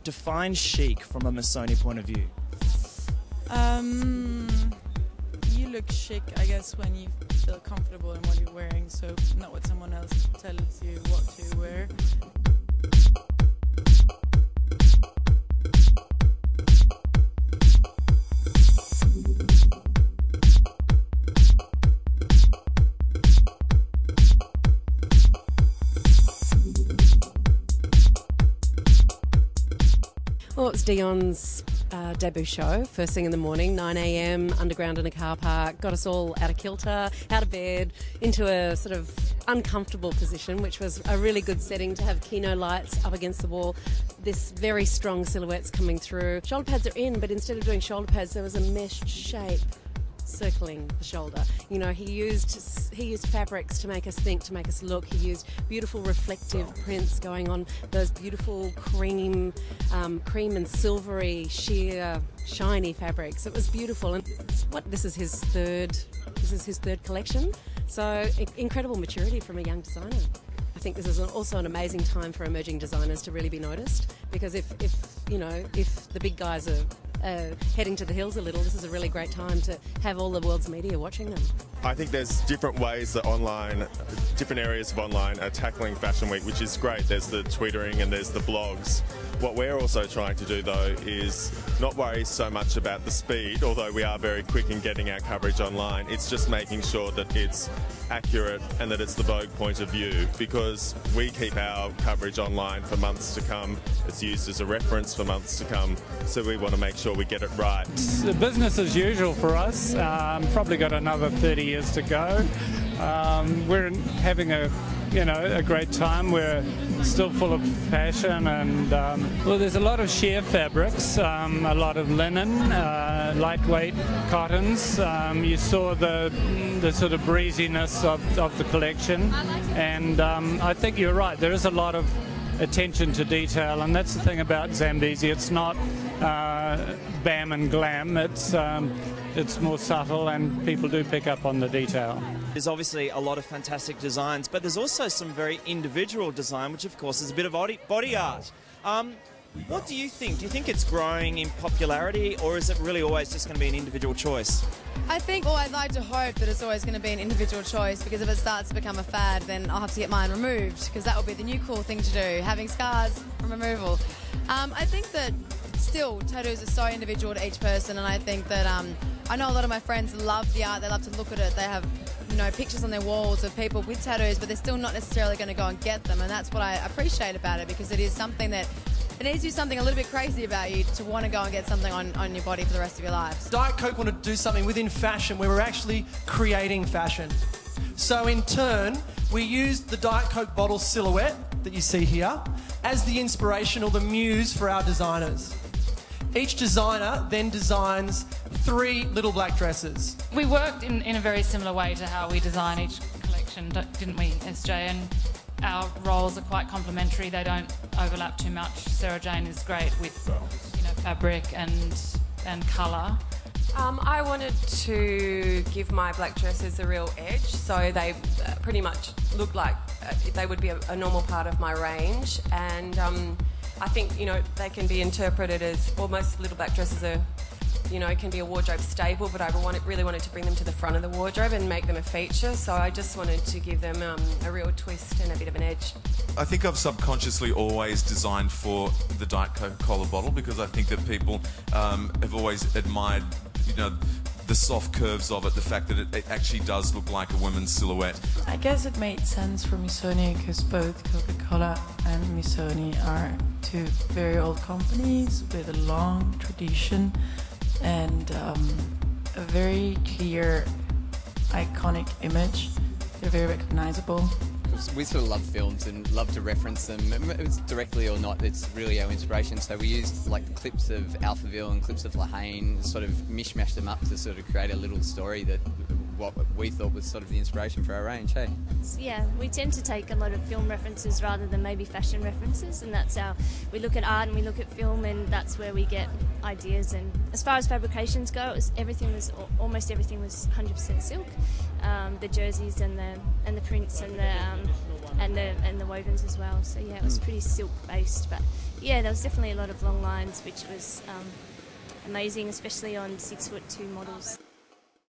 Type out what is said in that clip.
define chic from a Missoni point of view? You look chic, I guess, when you feel comfortable in what you're wearing, so not what someone else tells you what to wear. Well, it's Dion's debut show, first thing in the morning, 9 a.m, underground in a car park, got us all out of kilter, out of bed, into a sort of uncomfortable position, which was a really good setting to have Kino lights up against the wall, this very strong silhouettes coming through. Shoulder pads are in, but instead of doing shoulder pads, there was a meshed shape circling the shoulder. You know, he used fabrics to make us think, to make us look. He used beautiful reflective prints going on those beautiful cream and silvery, sheer, shiny fabrics. It was beautiful, and this is his third collection. So incredible maturity from a young designer. I think this is also an amazing time for emerging designers to really be noticed, because if the big guys are heading to the hills a little, this is a really great time to have all the world's media watching them. I think there's different ways that different areas of online are tackling Fashion Week, which is great. There's the twittering and there's the blogs. What we're also trying to do, though, is not worry so much about the speed, although we are very quick in getting our coverage online. It's just making sure that it's accurate and that it's the Vogue point of view, because we keep our coverage online for months to come. It's used as a reference for months to come, so we want to make sure we get it right. It's business as usual for us. Probably got another 30 years to go. We're having a great time. We're still full of fashion, and well, there's a lot of sheer fabrics, a lot of linen, lightweight cottons. You saw the sort of breeziness of the collection, and I think you're right. There is a lot of attention to detail, and that's the thing about Zambezi. It's not bam and glam. It's more subtle, and people do pick up on the detail. There's obviously a lot of fantastic designs, but there's also some very individual design, which of course is a bit of body art. What do you think? Do you think it's growing in popularity, or is it really always just going to be an individual choice? I think, I'd like to hope that it's always going to be an individual choice, because if it starts to become a fad, then I'll have to get mine removed, because that will be the new cool thing to do, having scars from removal. I think that still tattoos are so individual to each person, and I think that I know a lot of my friends love the art, they love to look at it, they have pictures on their walls of people with tattoos, but they're still not necessarily going to go and get them, and that's what I appreciate about it, because it is something that it needs to do something a little bit crazy about you to want to go and get something on your body for the rest of your life. Diet Coke wanted to do something within fashion where we're actually creating fashion. So in turn, we used the Diet Coke bottle silhouette that you see here as the inspiration or the muse for our designers. Each designer then designs 3 little black dresses. We worked in a very similar way to how we design each collection, didn't we, SJ? And our roles are quite complementary. They don't overlap too much. Sarah Jane is great with fabric and colour. I wanted to give my black dresses a real edge, so they pretty much look like they would be a normal part of my range, and I think they can be interpreted as almost little black dresses are can be a wardrobe staple, but I really wanted to bring them to the front of the wardrobe and make them a feature, so I just wanted to give them a real twist and a bit of an edge. I think I've subconsciously always designed for the Diet Coca-Cola bottle, because I think that people have always admired the soft curves of it, the fact that it actually does look like a woman's silhouette. I guess it made sense for Missoni because both Coca-Cola and Missoni are 2 very old companies with a long tradition and a very clear, iconic image. They're very recognizable. We sort of love films and love to reference them. It's directly or not, it's really our inspiration. So we used like clips of Alphaville and clips of La Haine, sort of mishmashed them up to sort of create a little story that what we thought was sort of the inspiration for our range, hey? Yeah, we tend to take a lot of film references rather than maybe fashion references, and that's how we look at art and we look at film, and that's where we get ideas. And as far as fabrications go, almost everything was 100% silk. The jerseys and the prints and the wovens as well. So yeah, it was pretty silk based, but yeah, there was definitely a lot of long lines, which was amazing, especially on 6'2" models.